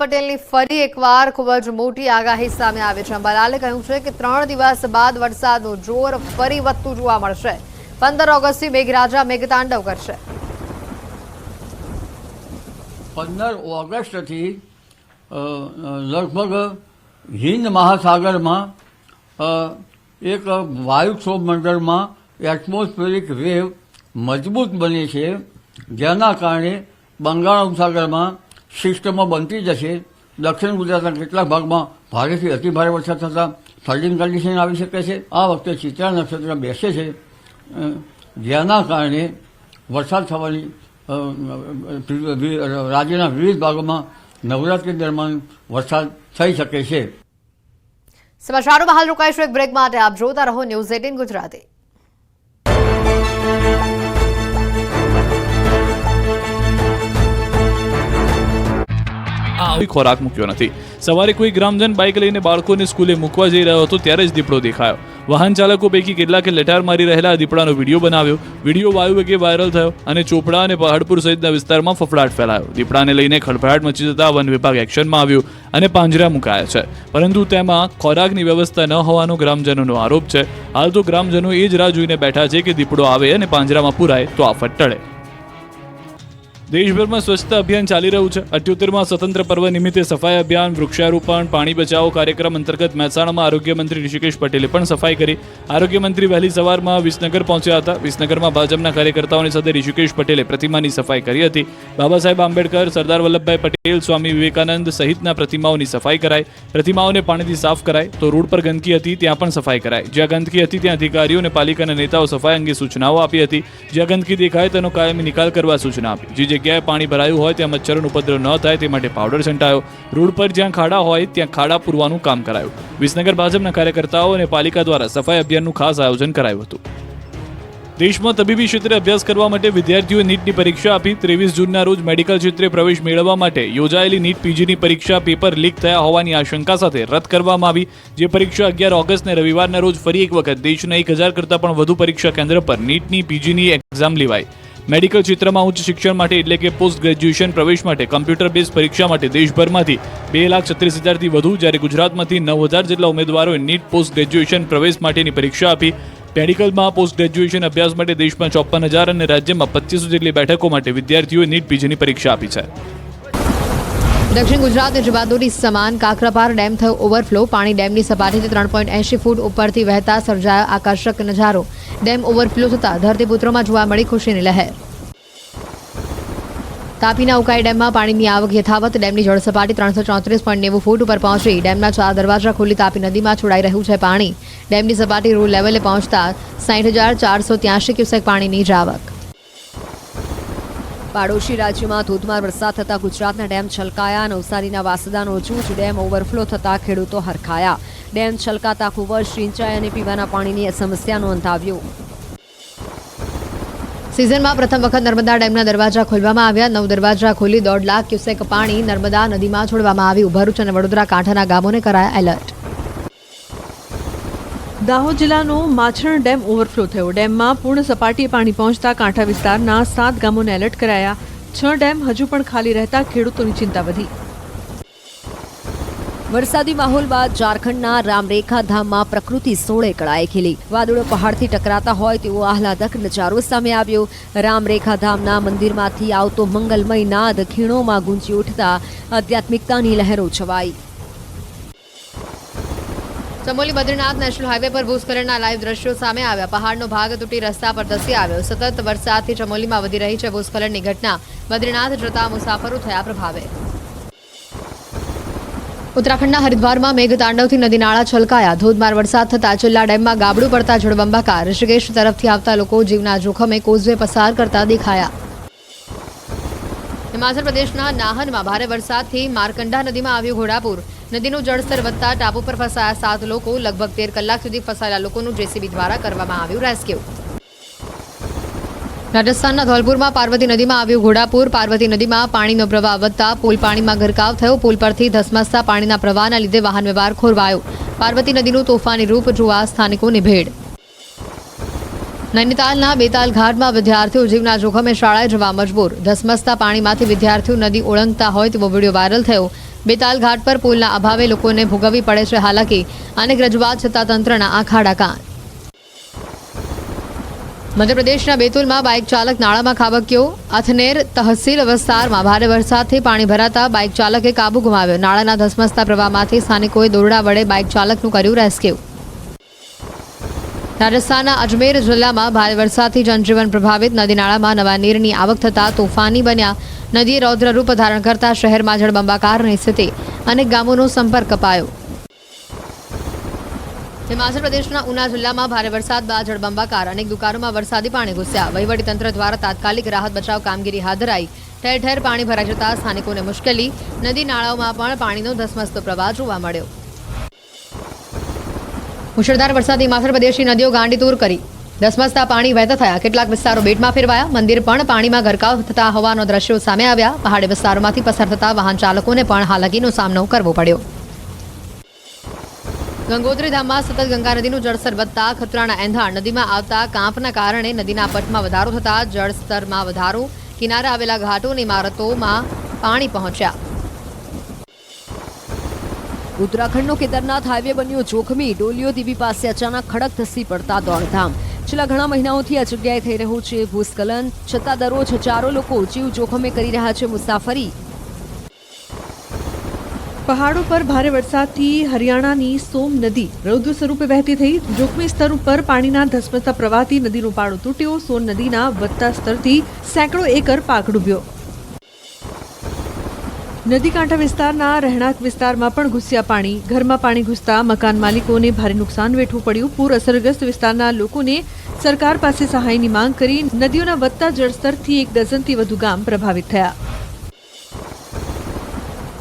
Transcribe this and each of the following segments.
પટેલની ફરી એકવાર ખૂબ જ મોટી આગાહી સામે આવી છે। અંબાલાલે કહ્યું છે કે 3 દિવસ બાદ વરસાદનું જોર ફરી વધતું જોવા મળશે। 15 ઓગસ્ટથી મેઘરાજા મેઘતાંડવ કરશે। 15 ઓગસ્ટથી લગભગ હિન્દ મહાસાગરમાં એક વાયુક્ષોભ મંડળમાં એટમોસ્ફેરિક વેવ મજબૂત બને છે, જેના કારણે બંગાળ ઉપસાગરમાં સિસ્ટમો બનતી જશે। દક્ષિણ ગુજરાતના કેટલાક ભાગમાં ભારેથી અતિભારે વરસાદ થતાં ફ્લડિંગ કન્ડિશન આવી શકે છે। આ વખતે ચિત્રા નક્ષત્ર બેસે છે, જેના કારણે વરસાદ થવાની રાજ્યના વિવિધ ભાગોમાં નવરાત્રી દરમિયાન વરસાદ થઈ શકે છે। સમાચારોમાં હાલ રોકાઈશું એક બ્રેક માટે। આપ જોતા રહો ન્યૂઝ 18 ગુજરાતી। ખોરાક મૂક્યો નથી। સવારે કોઈ ગ્રામજન બાઇક લઈને બાળકોને સ્કૂલે મૂકવા જઈ રહ્યો હતો ત્યારે જ દીપડો દેખાયો। વાહન ચાલકો પૈકી કેટલાકે લટાર મારી રહેલા દીપડાનો વિડીયો બનાવ્યો। વિડીયો વાયુ વેગે વાયરલ થયો અને ચોપડા અને પહાડપુર સહિતના વિસ્તારમાં ફફડાટ ફેલાયો। દીપડાને લઈને ખળભળાટ મચી જતા વન વિભાગ એક્શનમાં આવ્યું અને પાંજરા મુકાયા છે, પરંતુ તેમાં ખોરાકની વ્યવસ્થા ન હોવાનો ગ્રામજનોનો આરોપ છે। હાલ તો ગ્રામજનો એ જ રાહ જોઈને બેઠા છે કે દીપડો આવે અને પાંજરામાં પુરાય તો આફત ટળે। દેશભરમાં સ્વચ્છતા અભિયાન ચાલી રહ્યું છે। 78માં સ્વતંત્ર પર્વ નિમિત્તે સફાઈ અભિયાન, વૃક્ષારોપણ, પાણી બચાવો કાર્યક્રમ અંતર્ગત મહેસાણામાં આરોગ્ય મંત્રી ઋષિકેશ પટેલે પણ સફાઈ કરી। આરોગ્ય મંત્રી વહેલી સવારમાં વિસનગર પહોંચ્યા હતા। વિસનગરમાં ભાજપના કાર્યકર્તાઓની સાથે ઋષિકેશ પટેલે પ્રતિમાની સફાઈ કરી હતી। બાબા સાહેબ આંબેડકર, સરદાર વલ્લભભાઈ પટેલ, સ્વામી વિવેકાનંદ સહિતના પ્રતિમાઓની સફાઈ કરાઈ। પ્રતિમાઓને પાણીથી સાફ કરાઈ તો રોડ પર ગંદકી હતી ત્યાં પણ સફાઈ કરાઈ। જ્યાં ગંદકી હતી ત્યાં અધિકારીઓ અને પાલિકાના નેતાઓ સફાઈ અંગે સૂચનાઓ આપી હતી। જ્યાં ગંદકી દેખાય તેનો કાયમી નિકાલ કરવા સૂચના આપી। જગ્યાએ પાણી ભરાયું હોય ત્યાં મચ્છરોનો ઉપદ્રવ ન થાય તે માટે પાવડર છંટાયો। રોડ પર જ્યાં ખાડા હોય ત્યાં ખાડા પૂરવાનું કામ કરાયું। વિસનગર ભાજપના કાર્યકર્તાઓ અને પાલિકા દ્વારા સફાઈ અભિયાનનું ખાસ આયોજન કરાયું હતું। દેશમાં તબીબી ક્ષેત્રે અભ્યાસ કરવા માટે વિદ્યાર્થીઓએ નીટની પરીક્ષા આપી। 23 જૂનના રોજ મેડિકલ ક્ષેત્રે પ્રવેશ મેળવવા માટે યોજાયેલી નીટ પીજીની પરીક્ષા પેપર લીક થયા હોવાની આશંકા સાથે રદ કરવામાં આવી। જે પરીક્ષા 11 ઓગસ્ટને રવિવારના રોજ ફરી એક વખત દેશના 1000 કરતાં પણ વધુ પરીક્ષા કેન્દ્ર પર નીટની પીજીની એક્ઝામ લેવાઈ। મેડિકલ ક્ષેત્રમાં ઉચ્ચ શિક્ષણ માટે એટલે કે પોસ્ટ ગ્રેજ્યુએશન પ્રવેશ માટે કમ્પ્યુટર બેઝ પરીક્ષા માટે દેશભરમાંથી 2,36,000થી વધુ, જ્યારે ગુજરાતમાંથી 9,000 જેટલા ઉમેદવારોએ નીટ પોસ્ટ ગ્રેજ્યુએશન પ્રવેશ માટેની પરીક્ષા આપી। મેડિકલમાં પોસ્ટ ગ્રેજ્યુએશન અભ્યાસ માટે દેશમાં 54,000 અને રાજ્યમાં 2500 જેટલી બેઠકો માટે વિદ્યાર્થીઓએ નીટ પીજીની પરીક્ષા આપી છે। દક્ષિણ ગુજરાતની જીવાદોરી સમાન કાકરાપાર ડેમ થયો ઓવરફ્લો। પાણી ડેમની સપાટીથી 3.80 ફૂટ ઉપરથી વહેતા સર્જાયો આકર્ષક નજારો। ડેમ ઓવરફ્લો થતા ધરતીપુત્રોમાં જોવા મળી ખુશીની લહેર। તાપીના ઉકાઈ ડેમમાં પાણીની આવક યથાવત। ડેમની જળ સપાટી 334.90 ફૂટ ઉપર પહોંચી। ડેમના 4 દરવાજા ખુલ્લી તાપી નદીમાં છોડાઈ રહ્યું છે પાણી। ડેમની સપાટી રૂ લેવલે પહોંચતા 60,483 ક્યુસેક પાણીની આવક। પાડોશી રાજ્યમાં ધોધમાર વરસાદ થતાં ગુજરાતના ડેમ છલકાયા। નવસારીના વાસદાનો જૂજ ડેમ ઓવરફ્લો થતાં ખેડૂતો હરખાયા। ડેમ છલકાતા ખૂબ જ સિંચાઈ અને પીવાના પાણીની સમસ્યા નોંધાવ્યો। સિઝનમાં પ્રથમ વખત નર્મદા ડેમના દરવાજા ખોલવામાં આવ્યા। 9 દરવાજા ખોલી 1.5 લાખ ક્યુસેક પાણી નર્મદા નદીમાં છોડવામાં આવ્યું। ભરૂચ અને વડોદરા કાંઠાના ગામોને કરાયા એલર્ટ। દાહોદ જિલ્લાનો માછરણ ડેમ ઓવરફ્લો થયો। ડેમમાં પૂર્ણ સપાટીએ પાણી પહોંચતા કાંઠા વિસ્તારના 7 ગામોને એલર્ટ કરાયા। 6 ડેમ હજુ પણ ખાલી રહેતા ખેડૂતોની ચિંતા વધી। વરસાદી માહોલ બાદ ઝારખંડના રામરેખા ધામમાં પ્રકૃતિ સોળે કળાએ ખીલી। વાદળો પહાડથી ટકરાતા હોય તેવો આહલાદક નજારો સામે આવ્યો। રામરેખા ધામના મંદિરમાંથી આવતો મંગલમય નાદ ખીણોમાં ગુંજી ઉઠતા આધ્યાત્મિકતાની લહેરો છવાઈ। ચમોલી બદ્રીનાથ નેશનલ હાઈવે પર ભૂસ્ખલનના લાઈવ દ્રશ્યો સામે આવ્યા। પહાડનો ભાગ તૂટી રસ્તા પર ધસી આવ્યો। સતત વરસાદથી ચમોલીમાં વધી રહી છે ભૂસ્ખલનની ઘટના। બદ્રીનાથ જતા મુસાફરો થયા પ્રભાવે। ઉત્તરાખંડના હરિદ્વારમાં મેઘતાંડવથી નદી નાળા છલકાયા। ધોધમાર વરસાદ થતા ચિલ્લા ડેમમાં ગાબડું પડતા જળબંબાકાર। ઋષિકેશ તરફથી આવતા લોકો જીવના જોખમે કોઝવે પસાર કરતા દેખાયા। હિમાચલ પ્રદેશના નાહનમાં ભારે વરસાદથી મારકંડા નદીમાં આવ્યું ઘોડાપુર। નદીનું જળસ્તર વધતા ટાપુ પર ફસાયા 7 લોકો। લગભગ 13 કલાક સુધી ફસાયેલા લોકોનું જેસીબી દ્વારા કરવામાં આવ્યું રેસ્ક્યુ। રાજસ્થાનના ધોલપુરમાં પાર્વતી નદીમાં આવ્યું ઘોડાપુર। પાર્વતી નદીમાં પાણીનો પ્રવાહ વધતા પુલ પાણીમાં ગરકાવ થયો। પુલ પરથી ધસમસતા પાણીના પ્રવાહના લીધે વાહન વ્યવહાર ખોરવાયો। પાર્વતી નદીનું તોફાની રૂપ જોવા સ્થાનિકોની ભીડ। નૈનીતાલના બેતાલ ઘાટમાં વિદ્યાર્થીઓ જીવના જોખમે શાળાએ જવા મજબૂર। ધસમસતા પાણીમાંથી વિદ્યાર્થીઓ નદી ઓળંગતા હોય તેવો વિડીયો વાયરલ થયો। બેતાલ ઘાટ પર પુલના અભાવે લોકોને ભોગવવી પડે છે હાલાકી. અનેક રજૂઆત છતાં તંત્રના આંખ આડા કાન. મધ્યપ્રદેશના બેતુલમાં બાઇક ચાલક નાળામાં ખાબક્યો. અથનેર તહસીલ વિસ્તારમાં ભારે વરસાદથી પાણી ભરાતા બાઇક ચાલકે કાબુ ગુમાવ્યો. નાળાના ધસમસતા પ્રવાહમાંથી સ્થાનિકોએ દોરડા વડે બાઇક ચાલકનું કર્યું રેસ્ક્યુ. રાજસ્થાનના અજમેર જિલ્લામાં ભારે વરસાદથી જનજીવન પ્રભાવિત. નદી નાળામાં નવા નીરની આવક થતાં તોફાની બન્યા. નદીએ રૌદ્ર રૂપ ધારણ કરતા શહેરમાં જળબંબાકારની સ્થિતિ. અનેક ગામોનો સંપર્ક કપાયો. હિમાચલ પ્રદેશના ઉના જિલ્લામાં ભારે વરસાદ બાદ જળબંબાકાર. અનેક દુકાનોમાં વરસાદી પાણી ઘૂસ્યા. વહીવટીતંત્ર દ્વારા તાત્કાલિક રાહત બચાવ કામગીરી હાથ ધરાઈ. ઠેર ઠેર પાણી ભરાઈ જતા સ્થાનિકોને મુશ્કેલી. નદી નાળાઓમાં પણ પાણીનો ધસમસતો પ્રવાહ જોવા મળ્યો. મુશળધાર વરસાદે હિમાચલ પ્રદેશની નદીઓ ગાંડીતૂર કરી. ધસમસતા પાણી વહેતા થયા. કેટલાક વિસ્તારો બેટમાં ફેરવાયા. મંદિર પણ પાણીમાં ગરકાવ થતા હોવાનો દ્રશ્યો સામે આવ્યા. પહાડી વિસ્તારોમાંથી પસાર થતા વાહન ચાલકોને પણ હાલાકીનો સામનો કરવો પડ્યો. ગંગોત્રી ધામમાં સતત ગંગા નદીનું જળસ્તર વધતા ખતરાના એંધાણ. નદીમાં આવતા કાંપના કારણે નદીના પટમાં વધારો થતા જળસ્તરમાં વધારો. કિનારે આવેલા ઘાટો અને ઇમારતોમાં પાણી પહોંચ્યા. ઉત્તરાખંડનો કેદારનાથ હાઈવે બન્યો જોખમી. ડોલીઓ દેવી પાસે અચાનક ખડક ધસી પડતા દોડધામ. છેલ્લા ઘણા મહિનાઓથી આ જગ્યાએ થઈ રહ્યું છે ભૂસ્ખલન. છતાં દરરોજ હજારો લોકો જીવ જોખમે કરી રહ્યા છે મુસાફરી. પહાડો પર ભારે વરસાદથી હરિયાણાની સોમ નદી રૌદ્ર સ્વરૂપે વહેતી થઈ. જોખમી સ્તર ઉપર પાણીના ધસમસતા પ્રવાહથી નદીનો પાળો તૂટ્યો. સોન નદીના વધતા સ્તરથી સેંકડો એકર પાક ડૂબ્યો. નદી કાંઠા વિસ્તારના રહેણાંક વિસ્તારમાં પણ ઘૂસ્યા પાણી. ઘરમાં પાણી ઘૂસતા મકાન માલિકોને ભારે નુકસાન વેઠવું પડ્યું. પૂર અસરગ્રસ્ત વિસ્તારના લોકોને સરકાર પાસે સહાયની માંગ કરી. નદીઓના વધતા જળસ્તરથી 1 ડઝનથી વધુ ગામ પ્રભાવિત થયા.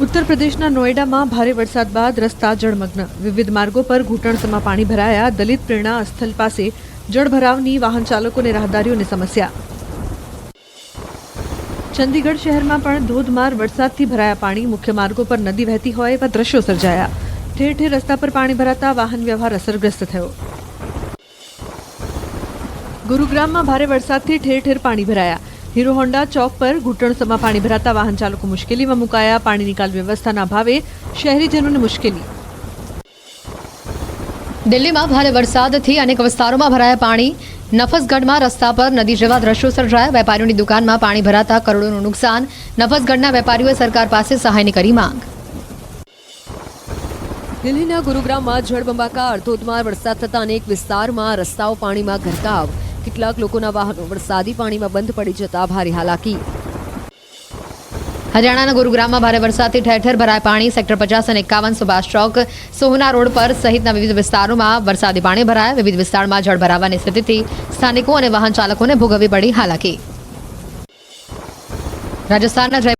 ઉત્તર પ્રદેશના નોઈડામાં ભારે વરસાદ બાદ રસ્તા જળમગ્ન. વિવિધ માર્ગો પર ઘૂંટણસમાં પાણી ભરાયા. દલિત પ્રેરણા સ્થળ પાસે જળભરાવની વાહન ચાલકો અને રાહદારીઓને સમસ્યા. ચંદીગઢ શહેરમાં પણ ધોધમાર વરસાદથી ભરાયા પાણી. મુખ્ય માર્ગો પર નદી વહેતી હોય એવા દ્રશ્યો સર્જાયા. ઠેર ઠેર રસ્તા પર પાણી ભરાતા વાહન વ્યવહાર અસરગ્રસ્ત થયો. ગુરુગ્રામમાં ભારે વરસાદથી ઠેર ઠેર પાણી ભરાયા. હીરો હોન્ડા ચોક પર ઘૂંટણસમાં પાણી ભરાતા વાહન ચાલકો મુશ્કેલીમાં મુકાયા. પાણી નિકાલ વ્યવસ્થાના અભાવે શહેરીજનોને મુશ્કેલી. દિલ્હીમાં ભારે વરસાદથી અનેક વિસ્તારોમાં ભરાયા પાણી. નફસગઢમાં રસ્તા પર નદી જેવા દ્રશ્યો સર્જાયા. વેપારીઓની દુકાનમાં પાણી ભરાતા કરોડોનું નુકસાન. નફસગઢના વેપારીઓએ સરકાર પાસે સહાયની કરી માંગ. દિલ્હીના ગુરુગ્રામમાં જળબંબાકાર. ધોધમાર વરસાદ થતા અનેક વિસ્તારમાં રસ્તાઓ પાણીમાં ગરકાવ. કેટલાક લોકોના વાહનો વરસાદી પાણીમાં બંધ પડી જતા ભારે હાલાકી. હરિયાણાના ગુરુગ્રામમાં ભારે વરસાદથી ઠેર ઠેર ભરાય પાણી. સેક્ટર 50 અને 51 સુભાષ ચોક સોહના રોડ પર સહિતના વિવિધ વિસ્તારોમાં વરસાદી પાણી ભરાયા. વિવિધ વિસ્તારમાં જળ ભરાવાની સ્થિતિથી સ્થાનિકો અને વાહન ચાલકોને ભોગવવી પડી હાલાકી. રાજસ્થાનના